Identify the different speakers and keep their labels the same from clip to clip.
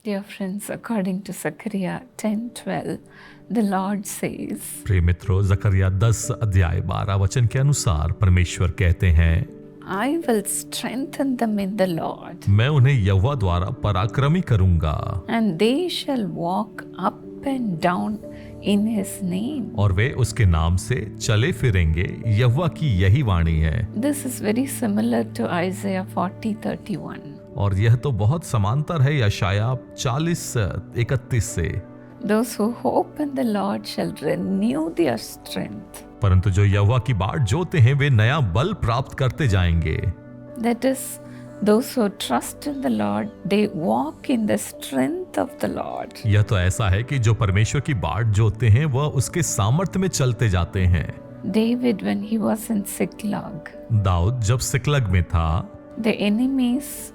Speaker 1: Dear friends, according to Zechariah 10:12, the Lord says,
Speaker 2: प्रिय मित्रों, जकरिया 10 अध्याय 12 वचन के अनुसार परमेश्वर कहते हैं,
Speaker 1: I will strengthen them in the Lord,
Speaker 2: मैं उन्हें यहोवा द्वारा पराक्रमी करूंगा
Speaker 1: and they shall walk up and down in his name.
Speaker 2: और वे उसके नाम से चले फिरेंगे। यहोवा की यही वाणी है।
Speaker 1: This is very similar to Isaiah 40:31.
Speaker 2: और यह तो बहुत समांतर है यशाया 40:31 से।
Speaker 1: Those who hope in the Lord shall renew their strength.
Speaker 2: परंतु जो यहोवा की बाट जोते हैं वे नया बल प्राप्त करते जाएंगे।
Speaker 1: That is, those who trust in the Lord, they walk in the strength of the Lord.
Speaker 2: यह तो ऐसा है कि जो परमेश्वर की बाट जोते हैं वह उसके सामर्थ्य में चलते जाते हैं।
Speaker 1: David, when he was in Ziklag,
Speaker 2: Dawood जब सिकलग में था,
Speaker 1: the enemies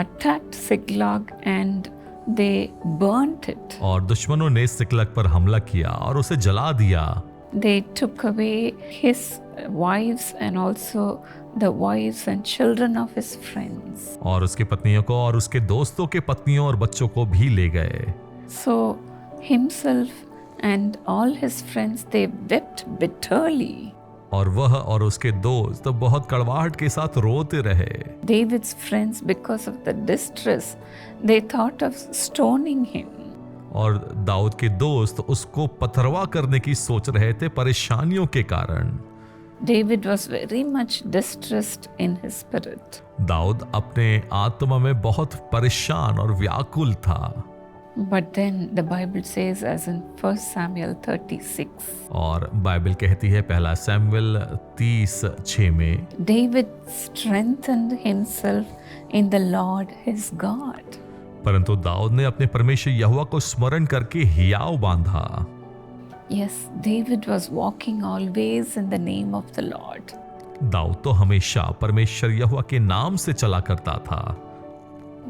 Speaker 1: attacked Ziklag and they burnt it.
Speaker 2: और दुश्मनों ने सिकलग पर हमला किया और उसे जला दिया।
Speaker 1: They took away his wives and also the wives and children of his friends.
Speaker 2: और उसकी पत्नियों को और उसके दोस्तों के पत्नियों और बच्चों को भी ले गए।
Speaker 1: So himself and all his friends, they wept bitterly.
Speaker 2: और वह और उसके दोस्त बहुत कड़वाहट के साथ रोते रहे।
Speaker 1: David's friends, because of the distress, they thought of stoning him.
Speaker 2: और दाऊद के दोस्त उसको पथरवा करने की सोच रहे थे परेशानियों के कारण।
Speaker 1: David was very much distressed in his spirit.
Speaker 2: Dawood अपने आत्मा में बहुत परेशान और व्याकुल था।
Speaker 1: But then the Bible says, as in 1 Samuel 36,
Speaker 2: और बाइबल कहती है पहला शमूएल 30:6 में,
Speaker 1: David strengthened himself in the Lord his God.
Speaker 2: परंतु दाऊद ने अपने परमेश्वर यहोवा को स्मरण करके हियाव बांधा।
Speaker 1: Yes, David was walking always in the name of the Lord.
Speaker 2: Dawood तो हमेशा परमेश्वर यहोवा के नाम से चला करता था।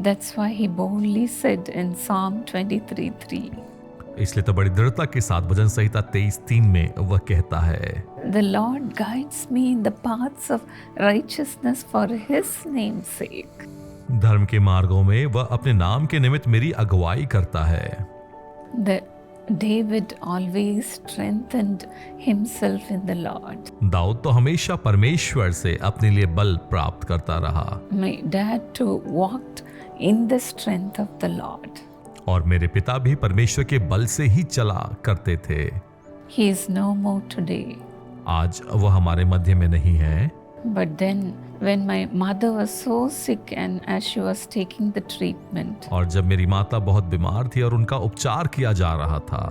Speaker 1: That's why he boldly said in Psalm 23:3,
Speaker 2: इसलिए तो बड़ी दृढ़ता के साथ भजन संहिता 23:3 में वह कहता है,
Speaker 1: The Lord guides me in the paths of righteousness for his name's sake.
Speaker 2: धर्म के मार्गों में वह अपने नाम के निमित्त मेरी अगुवाई करता है।
Speaker 1: The David always strengthened himself in the Lord.
Speaker 2: Dawood तो हमेशा परमेश्वर से अपने लिए बल प्राप्त करता रहा।
Speaker 1: My dad too walked in the strength of the Lord.
Speaker 2: और मेरे पिता भी परमेश्वर के बल से ही चला करते थे।
Speaker 1: He is no more today.
Speaker 2: आज वह हमारे मध्य में नहीं है।
Speaker 1: But then when my mother was so sick and as she was taking the treatment,
Speaker 2: और जब मेरी माता बहुत बीमार थी और उनका उपचार किया जा रहा था,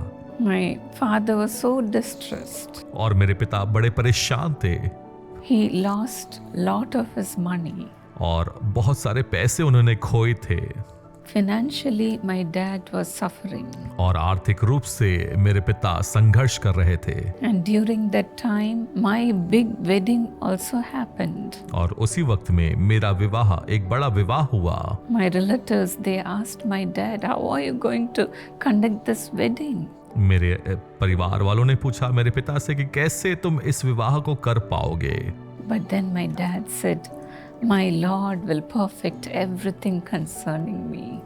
Speaker 1: my father was so distressed.
Speaker 2: और मेरे पिता बड़े परेशान थे।
Speaker 1: He lost lot of his money.
Speaker 2: और बहुत सारे पैसे उन्होंने खोए थे।
Speaker 1: Financially, my dad was suffering.
Speaker 2: और आर्थिक रूप से मेरे पिता संघर्ष कर रहे थे।
Speaker 1: And during that time, my big wedding also happened.
Speaker 2: और उसी वक्त में मेरा विवाह, एक बड़ा विवाह हुआ।
Speaker 1: My relatives, they asked my dad, how are you going to conduct this wedding?
Speaker 2: मेरे परिवार वालों ने पूछा मेरे पिता से कि कैसे तुम इस विवाह को कर पाओगे।
Speaker 1: But then my dad said, My Lord will perfect everything concerning me.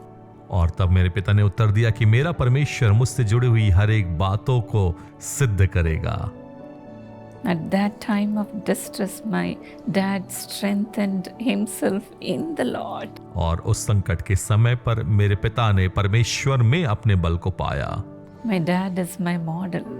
Speaker 2: और तब मेरे पिता ने उत्तर दिया कि मेरा परमेश्वर मुझसे जुड़ी हुई हर एक बातों को सिद्ध करेगा।
Speaker 1: At that time of distress, my dad strengthened himself in the Lord.
Speaker 2: और उस संकट के समय पर मेरे पिता ने परमेश्वर में अपने बल को पाया।
Speaker 1: My dad is my model.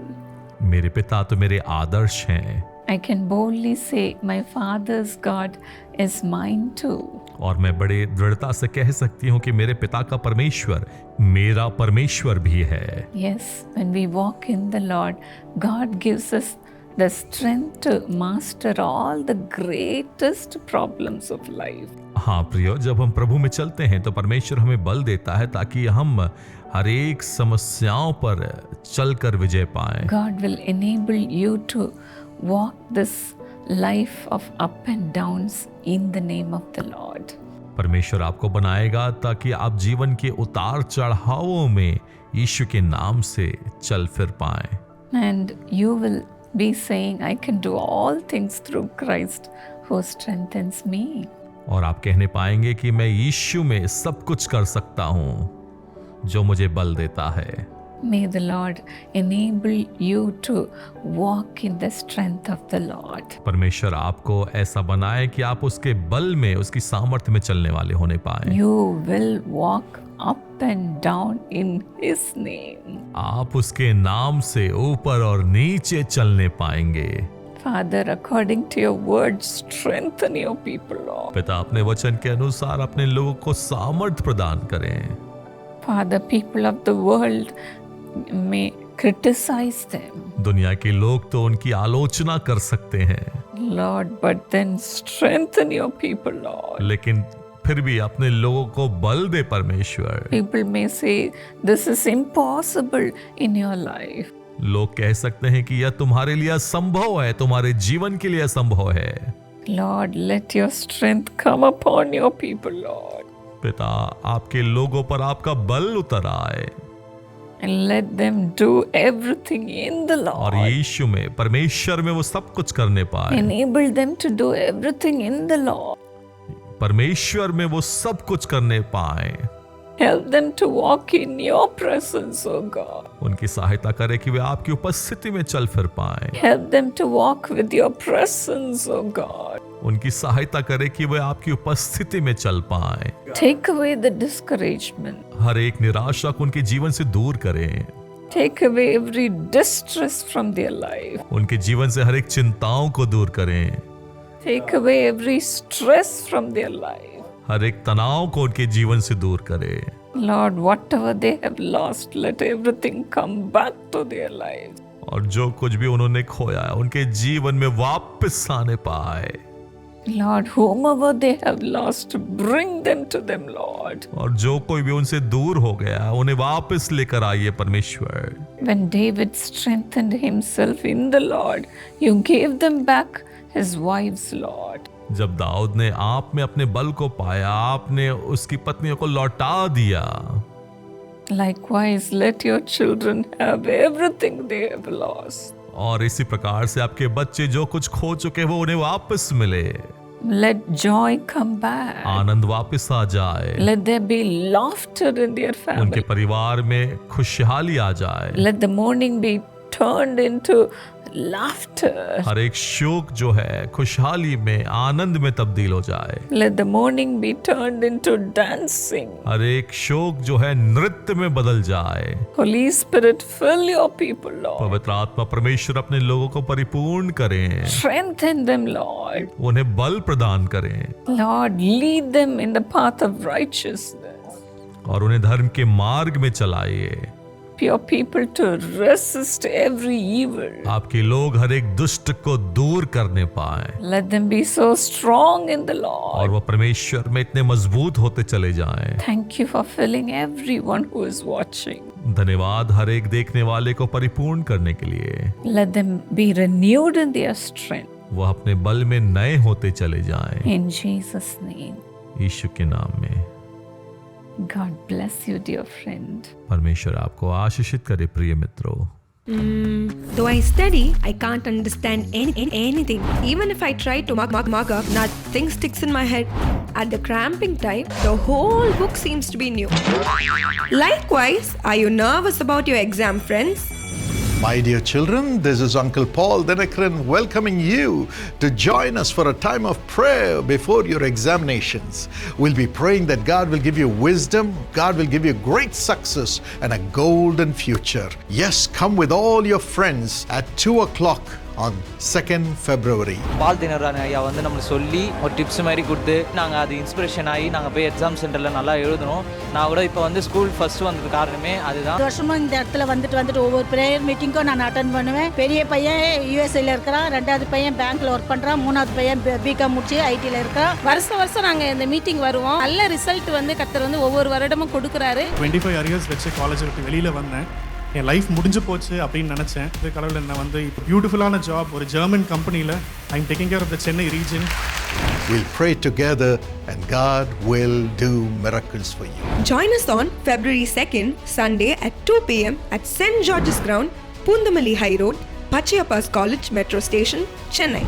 Speaker 2: मेरे पिता तो मेरे आदर्श हैं।
Speaker 1: I can boldly say my father's God is mine too.
Speaker 2: और मैं बड़े दृढ़ता से कह सकती हूँ कि मेरे पिता का परमेश्वर मेरा परमेश्वर भी है।
Speaker 1: Yes, when we walk in the Lord, God gives us the strength to master all the greatest problems of life.
Speaker 2: हाँ प्रियो, जब हम प्रभु में चलते हैं तो परमेश्वर हमें बल देता है ताकि हम हर एक समस्याओं पर चलकर विजय पाएं।
Speaker 1: God will enable you to walk this life of up and downs in the name of the Lord.
Speaker 2: परमेश्वर आपको बनाएगा ताकि आप जीवन के उतार चढ़ावों में यीशु के नाम से चल फिर पाएं।
Speaker 1: And you will be saying, I can do all things through Christ who strengthens me.
Speaker 2: और आप कहने पाएंगे कि मैं यीशु में सब कुछ कर सकता हूँ। जो मुझे बल देता है।
Speaker 1: May the Lord enable you to walk in the strength of the Lord.
Speaker 2: परमेश्वर आपको ऐसा बनाए कि आप उसके बल में, उसकी सामर्थ्य में चलने वाले होने पाए।
Speaker 1: You will walk up and down in His name.
Speaker 2: आप उसके नाम से ऊपर और नीचे चलने पाएंगे।
Speaker 1: Father, according to your word, strengthen your people, Lord.
Speaker 2: पिता, अपने वचन के अनुसार अपने लोगों को सामर्थ्य प्रदान करें।
Speaker 1: Father, people of the world may criticize them,
Speaker 2: दुनिया के लोग तो उनकी आलोचना कर सकते हैं,
Speaker 1: Lord, but then strengthen your people, Lord.
Speaker 2: लेकिन फिर भी अपने लोगों को बल दे परमेश्वर।
Speaker 1: People may say, this is impossible in your life.
Speaker 2: लोग कह सकते हैं कि यह तुम्हारे लिए असंभव है, तुम्हारे जीवन के लिए असंभव है।
Speaker 1: Lord, let your strength come upon your people, Lord.
Speaker 2: पिता, आपके लोगों पर आपका बल उतर आए
Speaker 1: And let them do everything in the
Speaker 2: और
Speaker 1: Lord.
Speaker 2: यीशु में, परमेश्वर में वो सब कुछ करने पाए।
Speaker 1: Enable them to do everything in the Lord.
Speaker 2: परमेश्वर में वो सब कुछ करने पाए।
Speaker 1: Help them to walk in your presence, oh God.
Speaker 2: उनकी सहायता करे कि वे आपकी उपस्थिति में चल फिर पाए।
Speaker 1: Help them to walk with your presence, oh God.
Speaker 2: उनकी सहायता करे कि वे आपकी उपस्थिति में चल पाए।
Speaker 1: Take away the discouragement.
Speaker 2: हर एक निराशा को उनके जीवन से दूर करें।
Speaker 1: Take away every distress from their life.
Speaker 2: उनके जीवन से हर एक चिंताओं को दूर करें।
Speaker 1: Take away every stress from their life.
Speaker 2: हर एक तनाव को उनके जीवन से दूर करें।
Speaker 1: Lord, whatever they have lost, let everything come back to their lives.
Speaker 2: और जो कुछ भी उन्होंने खोया है उनके जीवन में वापस आने पाए।
Speaker 1: Lord, whomever they have lost, bring them to them, Lord.
Speaker 2: और जो कोई भी उनसे दूर हो गया उन्हें वापस लेकर आइए परमेश्वर।
Speaker 1: When David strengthened himself in the Lord, you gave them back his wives, Lord.
Speaker 2: जब दाऊद ने आप में अपने बल को पाया, आपने उसकी पत्नियों को लौटा दिया।
Speaker 1: Likewise, let your children have everything they have lost.
Speaker 2: और इसी प्रकार से आपके बच्चे जो कुछ खो चुके वो उन्हें वापस मिले।
Speaker 1: Let joy come back.
Speaker 2: आनंद वापस आ जाए।
Speaker 1: Let there be laughter in their
Speaker 2: उनके
Speaker 1: family.
Speaker 2: परिवार में खुशहाली आ जाए।
Speaker 1: Let the mourning be turned into laughter.
Speaker 2: हर एक शोक जो है खुशहाली में, आनंद में तब्दील हो जाए।
Speaker 1: Let the mourning be turned into dancing.
Speaker 2: हर एक शोक जो है नृत्य में बदल जाए।
Speaker 1: Holy Spirit, fill your people, Lord.
Speaker 2: पवित्र आत्मा परमेश्वर अपने लोगों को परिपूर्ण करें,
Speaker 1: Strengthen them, Lord.
Speaker 2: उन्हें बल प्रदान करें
Speaker 1: Lord, lead them in the path of righteousness.
Speaker 2: और उन्हें धर्म के मार्ग में चलाइए।
Speaker 1: Your people to resist every evil.
Speaker 2: आपके लोग हर एक दुष्ट को दूर करने पाए
Speaker 1: Let them be so strong in the
Speaker 2: और
Speaker 1: Lord.
Speaker 2: वो परमेश्वर में इतने मजबूत होते चले जाएं।
Speaker 1: Thank you for filling everyone who is watching.
Speaker 2: धन्यवाद हर एक देखने वाले को परिपूर्ण करने के लिए।
Speaker 1: Let them be renewed in their strength.
Speaker 2: वह अपने बल में नए होते चले जाएं।
Speaker 1: In Jesus' name.
Speaker 2: यीशु के नाम में।
Speaker 1: God bless you, dear friend.
Speaker 2: परमेश्वर आपको आशीषित करे प्रिय मित्रों।
Speaker 3: Though I study, I can't understand anything. Even if I try to mark up, nothing sticks in my head. At the cramping time, the whole book seems to be new. Likewise, are you nervous about your exam, friends?
Speaker 4: My dear children, this is Uncle Paul Dinakaran welcoming you to join us for a time of prayer before your examinations. We'll be praying that God will give you wisdom, God will give you great success and a golden future. Yes, come with all your friends at 2 o'clock on 2nd February.
Speaker 5: பால் தினரான ஐயா வந்து நம்மளுக்கு சொல்லி ஒரு tips மாதிரி கொடுத்து நாங்கள் அது inspiration ஆகி நாங்கள் போய் எக்ஸாம் சென்டரில் நல்லா எழுதணும். நான் கூட இப்போ வந்து ஸ்கூல் ஃபர்ஸ்ட் வந்தது காரணமே அதுதான்.
Speaker 6: வருஷமும் இந்த இடத்துல வந்துட்டு ஒவ்வொரு ப்ரேயர் மீட்டிங்கும் நான் அட்டன் பண்ணுவேன். பெரிய பையன் யூஎஸ்ஏல இருக்கிறான், ரெண்டாவது பையன் பேங்க்ல ஒர்க் பண்றான், மூணாவது பையன் பிகாம் முடிச்சு ஐடில இருக்கான்.
Speaker 7: வருஷம் நாங்கள் இந்த மீட்டிங் வருவோம். நல்ல ரிசல்ட் வந்து கர்த்தர் வந்து ஒவ்வொரு வருடமும் கொடுக்குறாரு.
Speaker 8: 25 இயர்ஸ் வச்சு காலேஜ் விட்டு வெளியில் வந்தேன். என் லைஃப் முடிஞ்சு போச்சு அப்படின்னு நினச்சேன். இது கடவுள் என்ன வந்து இப்போ பியூட்டிஃபுல்லான ஜாப் ஒரு ஜெர்மன் கம்பெனியில் I am taking care of the Chennai region.
Speaker 4: We'll pray together and God will do miracles for you.
Speaker 3: Join us on February 2nd, Sunday at 2 p.m. at St. George's Ground, Pundamalli High Road, Pachiyappa's College Metro Station, Chennai.